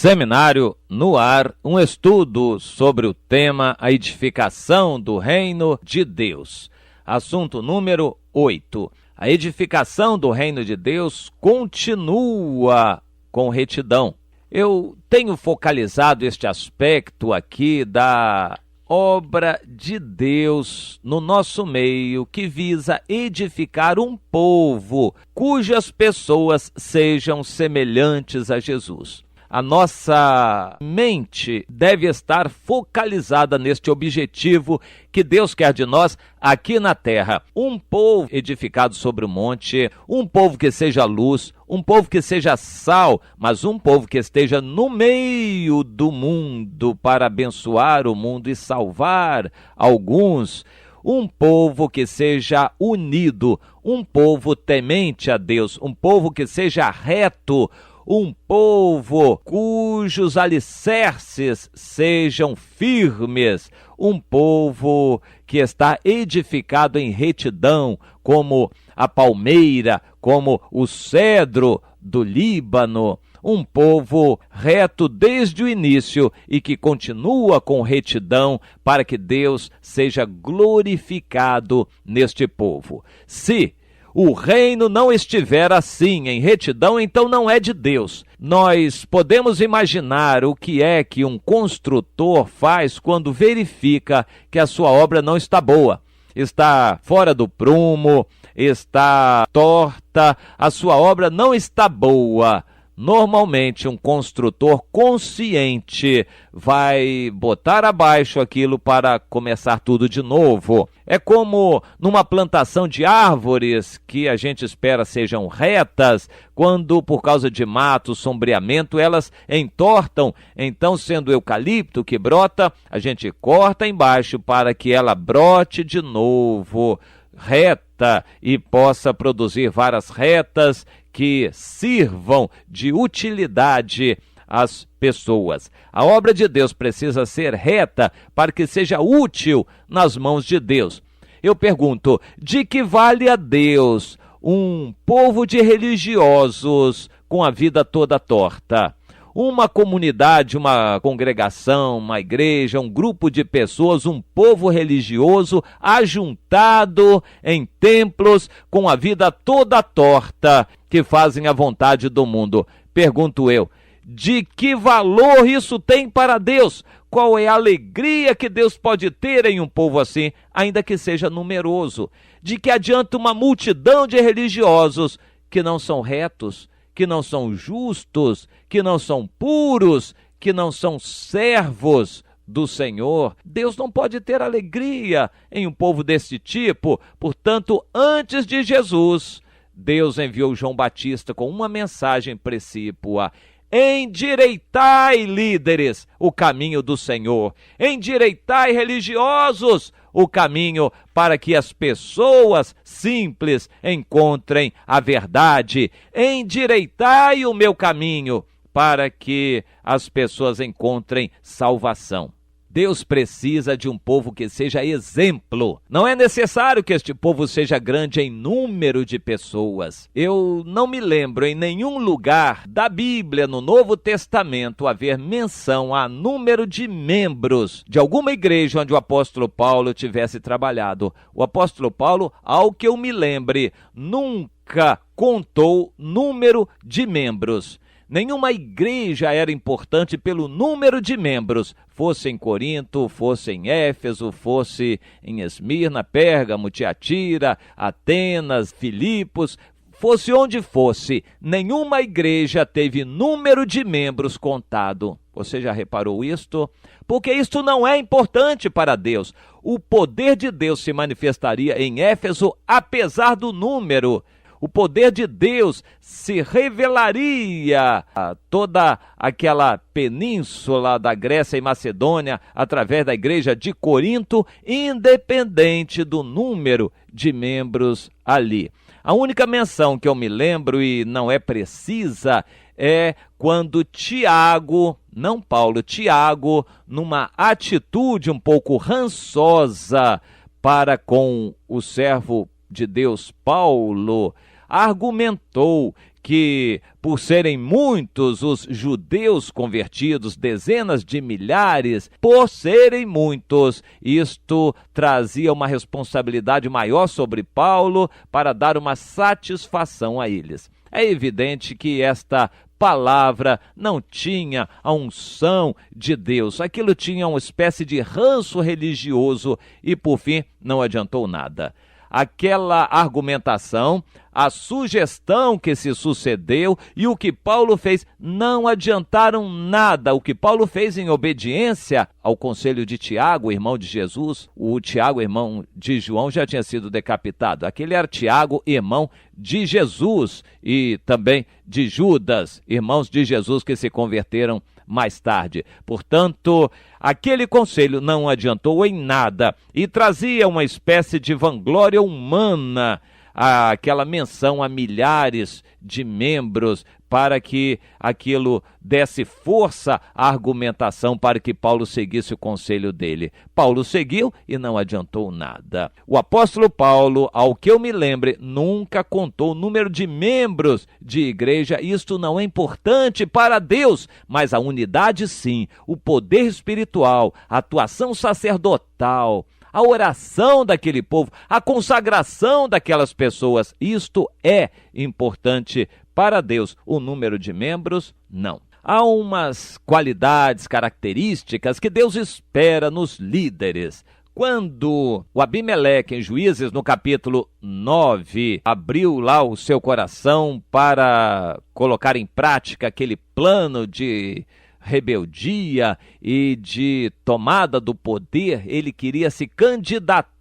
Seminário no Ar, um estudo sobre o tema A Edificação do Reino de Deus. Assunto número 8. A edificação do Reino de Deus continua com retidão. Eu tenho focalizado este aspecto aqui da obra de Deus no nosso meio, que visa edificar um povo cujas pessoas sejam semelhantes a Jesus. A nossa mente deve estar focalizada neste objetivo que Deus quer de nós aqui na terra. Um povo edificado sobre o monte, um povo que seja luz, um povo que seja sal, mas um povo que esteja no meio do mundo para abençoar o mundo e salvar alguns. Um povo que seja unido, um povo temente a Deus, um povo que seja reto, um povo cujos alicerces sejam firmes, um povo que está edificado em retidão, como a palmeira, como o cedro do Líbano, um povo reto desde o início e que continua com retidão para que Deus seja glorificado neste povo. Se o reino não estiver assim, em retidão, então não é de Deus. Nós podemos imaginar o que é que um construtor faz quando verifica que a sua obra não está boa, está fora do prumo, está torta, a sua obra não está boa. Normalmente, um construtor consciente vai botar abaixo aquilo para começar tudo de novo. É como numa plantação de árvores que a gente espera sejam retas, quando por causa de mato, sombreamento, elas entortam. Então, sendo o eucalipto que brota, a gente corta embaixo para que ela brote de novo, reta, e possa produzir varas retas que sirvam de utilidade às pessoas. A obra de Deus precisa ser reta para que seja útil nas mãos de Deus. Eu pergunto, de que vale a Deus um povo de religiosos com a vida toda torta? Uma comunidade, uma congregação, uma igreja, um grupo de pessoas, um povo religioso ajuntado em templos com a vida toda torta, que fazem a vontade do mundo. Pergunto eu, de que valor isso tem para Deus? Qual é a alegria que Deus pode ter em um povo assim, ainda que seja numeroso? De que adianta uma multidão de religiosos que não são retos, que não são justos, que não são puros, que não são servos do Senhor? Deus não pode ter alegria em um povo desse tipo. Portanto, antes de Jesus, Deus enviou João Batista com uma mensagem precípua: endireitai, líderes, o caminho do Senhor. Endireitai, religiosos, o caminho para que as pessoas simples encontrem a verdade. Endireitai o meu caminho para que as pessoas encontrem salvação. Deus precisa de um povo que seja exemplo. Não é necessário que este povo seja grande em número de pessoas. Eu não me lembro em nenhum lugar da Bíblia, no Novo Testamento, haver menção a número de membros de alguma igreja onde o apóstolo Paulo tivesse trabalhado. O apóstolo Paulo, ao que eu me lembre, nunca contou número de membros. Nenhuma igreja era importante pelo número de membros, fosse em Corinto, fosse em Éfeso, fosse em Esmirna, Pérgamo, Tiatira, Atenas, Filipos, fosse onde fosse, nenhuma igreja teve número de membros contado. Você já reparou isto? Porque isto não é importante para Deus. O poder de Deus se manifestaria em Éfeso apesar do número. O poder de Deus se revelaria a toda aquela península da Grécia e Macedônia através da igreja de Corinto, independente do número de membros ali. A única menção que eu me lembro, e não é precisa, é quando Tiago, não Paulo, Tiago, numa atitude um pouco rançosa para com o servo de Deus Paulo, argumentou que, por serem muitos os judeus convertidos, dezenas de milhares, por serem muitos, isto trazia uma responsabilidade maior sobre Paulo para dar uma satisfação a eles. É evidente que esta palavra não tinha a unção de Deus. Aquilo tinha uma espécie de ranço religioso e, por fim, não adiantou nada. Aquela argumentação, a sugestão que se sucedeu e o que Paulo fez não adiantaram nada. O que Paulo fez em obediência ao conselho de Tiago, irmão de Jesus, o Tiago, irmão de João, já tinha sido decapitado. Aquele era Tiago, irmão de Jesus, e também de Judas, irmãos de Jesus que se converteram mais tarde. Portanto, aquele conselho não adiantou em nada e trazia uma espécie de vanglória humana, aquela menção a milhares de membros, para que aquilo desse força à argumentação para que Paulo seguisse o conselho dele. Paulo seguiu e não adiantou nada. O apóstolo Paulo, ao que eu me lembre, nunca contou o número de membros de igreja. Isto não é importante para Deus, mas a unidade sim, o poder espiritual, a atuação sacerdotal, a oração daquele povo, a consagração daquelas pessoas, isto é importante para Deus. O número de membros, não. Há umas qualidades, características que Deus espera nos líderes. Quando o Abimeleque, em Juízes, no capítulo 9, abriu lá o seu coração para colocar em prática aquele plano de rebeldia e de tomada do poder, ele queria se candidatar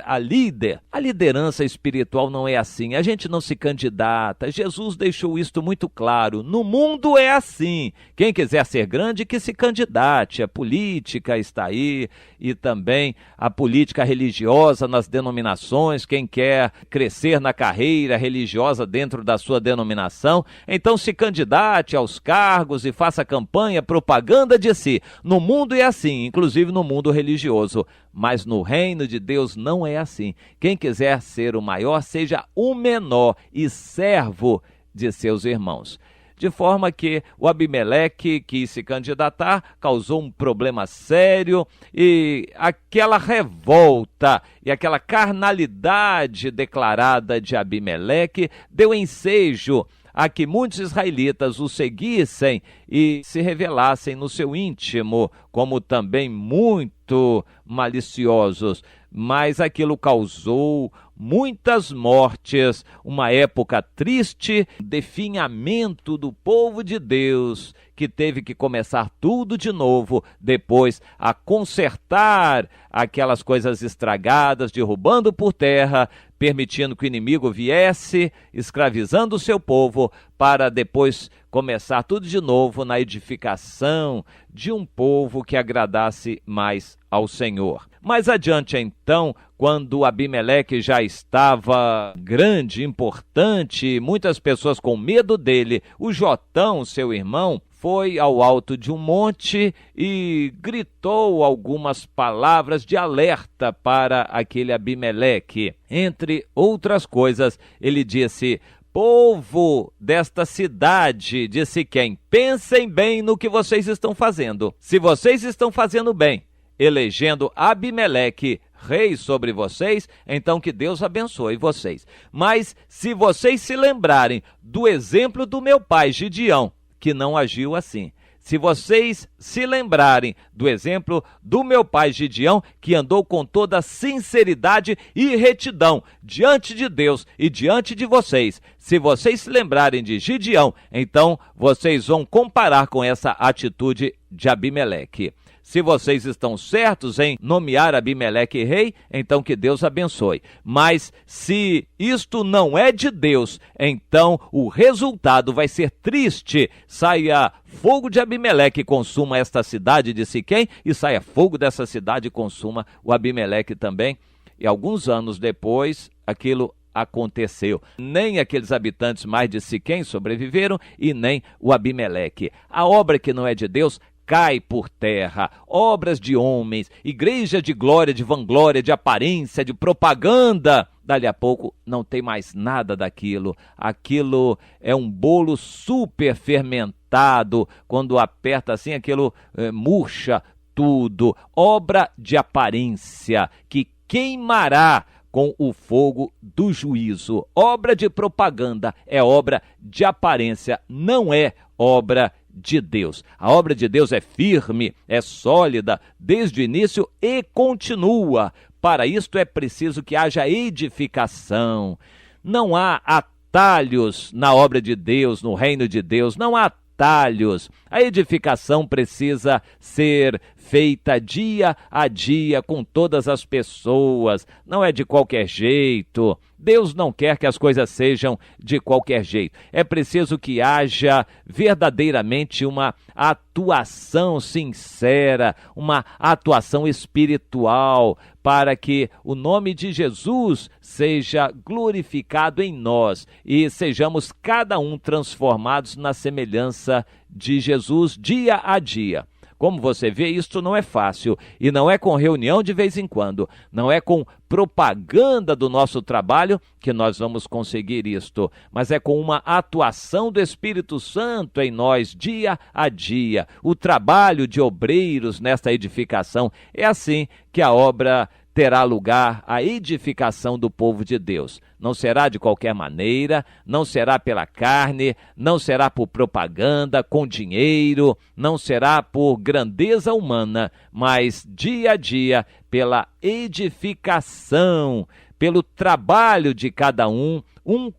a líder. A liderança espiritual não é assim, a gente não se candidata. Jesus deixou isto muito claro. No mundo é assim, quem quiser ser grande que se candidate. A política está aí e também a política religiosa nas denominações. Quem quer crescer na carreira religiosa dentro da sua denominação, então se candidate aos cargos e faça campanha, propaganda de si. No mundo é assim, inclusive no mundo religioso, mas no reino de Deus não é assim. Quem quiser ser o maior, seja o menor e servo de seus irmãos. De forma que o Abimeleque quis se candidatar, causou um problema sério, e aquela revolta e aquela carnalidade declarada de Abimeleque deu ensejo a que muitos israelitas o seguissem e se revelassem no seu íntimo como também muito maliciosos. Mas aquilo causou muitas mortes, uma época triste, definhamento do povo de Deus, que teve que começar tudo de novo, depois a consertar aquelas coisas estragadas, derrubando por terra, permitindo que o inimigo viesse, escravizando o seu povo, para depois começar tudo de novo na edificação de um povo que agradasse mais ao Senhor. Mais adiante, então, quando Abimeleque já estava grande, importante, muitas pessoas com medo dele, o Jotão, seu irmão, foi ao alto de um monte e gritou algumas palavras de alerta para aquele Abimeleque. Entre outras coisas, ele disse: povo desta cidade de Siquém, pensem bem no que vocês estão fazendo. Se vocês estão fazendo bem, elegendo Abimeleque rei sobre vocês, então que Deus abençoe vocês. Mas se vocês se lembrarem do exemplo do meu pai Gideão, que não agiu assim, se vocês se lembrarem do exemplo do meu pai Gideão, que andou com toda sinceridade e retidão diante de Deus e diante de vocês, se vocês se lembrarem de Gideão, então vocês vão comparar com essa atitude de Abimeleque. Se vocês estão certos em nomear Abimeleque rei, então que Deus abençoe. Mas se isto não é de Deus, então o resultado vai ser triste. Saia fogo de Abimeleque e consuma esta cidade de Siquém, e saia fogo dessa cidade e consuma o Abimeleque também. E alguns anos depois, aquilo aconteceu. Nem aqueles habitantes mais de Siquém sobreviveram e nem o Abimeleque. A obra que não é de Deus cai por terra. Obras de homens, igreja de glória, de vanglória, de aparência, de propaganda. Dali a pouco não tem mais nada daquilo. Aquilo é um bolo super fermentado. Quando aperta assim, aquilo murcha tudo. Obra de aparência que queimará com o fogo do juízo. Obra de propaganda é obra de aparência, não é obra de Deus. A obra de Deus é firme, é sólida, desde o início e continua. Para isto é preciso que haja edificação. Não há atalhos na obra de Deus, no reino de Deus, não há atalhos. A edificação precisa ser feita dia a dia com todas as pessoas, não é de qualquer jeito. Deus não quer que as coisas sejam de qualquer jeito. É preciso que haja verdadeiramente uma atuação sincera, uma atuação espiritual, para que o nome de Jesus seja glorificado em nós e sejamos cada um transformados na semelhança de Jesus dia a dia. Como você vê, isto não é fácil e não é com reunião de vez em quando, não é com propaganda do nosso trabalho que nós vamos conseguir isto, mas é com uma atuação do Espírito Santo em nós dia a dia. O trabalho de obreiros nesta edificação é assim que a obra terá lugar, a edificação do povo de Deus. Não será de qualquer maneira, não será pela carne, não será por propaganda, com dinheiro, não será por grandeza humana, mas dia a dia pela edificação, pelo trabalho de cada um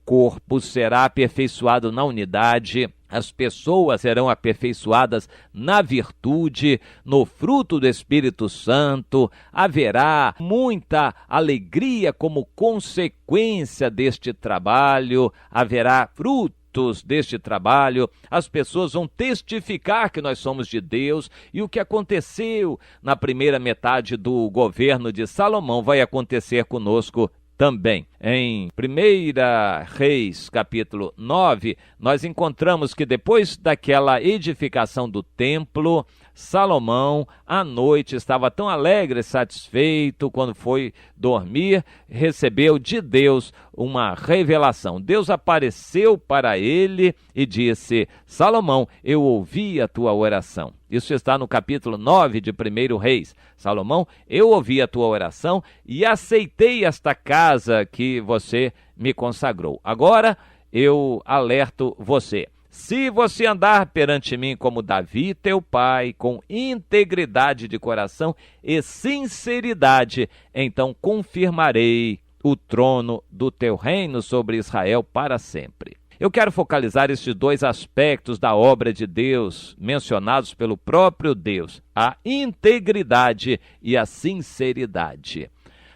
corpo será aperfeiçoado na unidade. As pessoas serão aperfeiçoadas na virtude, no fruto do Espírito Santo. Haverá muita alegria como consequência deste trabalho, haverá frutos deste trabalho. As pessoas vão testificar que nós somos de Deus, e o que aconteceu na primeira metade do governo de Salomão vai acontecer conosco também. Em 1 Reis, capítulo 9, nós encontramos que depois daquela edificação do templo, Salomão, à noite, estava tão alegre e satisfeito, quando foi dormir, recebeu de Deus uma revelação. Deus apareceu para ele e disse: Salomão, eu ouvi a tua oração. Isso está no capítulo 9 de 1 Reis. Salomão, eu ouvi a tua oração e aceitei esta casa que você me consagrou. Agora eu alerto você. Se você andar perante mim como Davi, teu pai, com integridade de coração e sinceridade, então confirmarei o trono do teu reino sobre Israel para sempre. Eu quero focalizar esses dois aspectos da obra de Deus, mencionados pelo próprio Deus: a integridade e a sinceridade.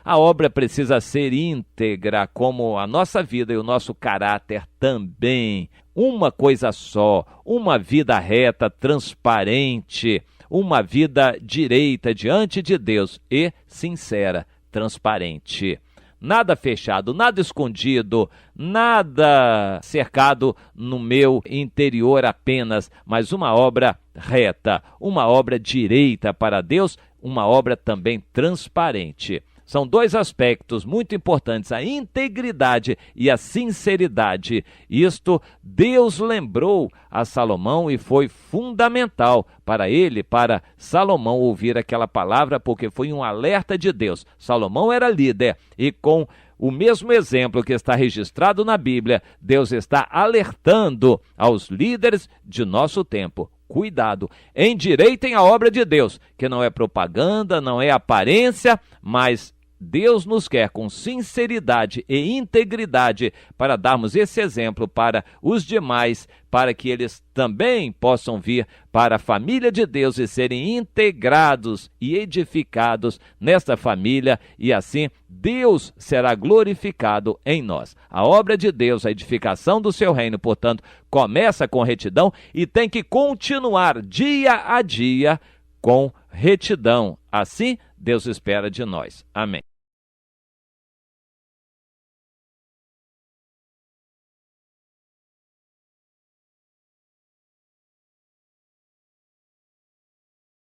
A obra precisa ser íntegra, como a nossa vida e o nosso caráter também. Uma coisa só, uma vida reta, transparente, uma vida direita diante de Deus e sincera, transparente. Nada fechado, nada escondido, nada cercado no meu interior apenas, mas uma obra reta, uma obra direita para Deus, uma obra também transparente. São dois aspectos muito importantes, a integridade e a sinceridade. Isto Deus lembrou a Salomão e foi fundamental para ele, para Salomão ouvir aquela palavra, porque foi um alerta de Deus. Salomão era líder e com o mesmo exemplo que está registrado na Bíblia, Deus está alertando aos líderes de nosso tempo. Cuidado, endireitem a obra de Deus, que não é propaganda, não é aparência, mas Deus nos quer com sinceridade e integridade para darmos esse exemplo para os demais, para que eles também possam vir para a família de Deus e serem integrados e edificados nesta família, e assim Deus será glorificado em nós. A obra de Deus, a edificação do seu reino, portanto, começa com retidão e tem que continuar dia a dia com retidão. Assim, Deus espera de nós. Amém.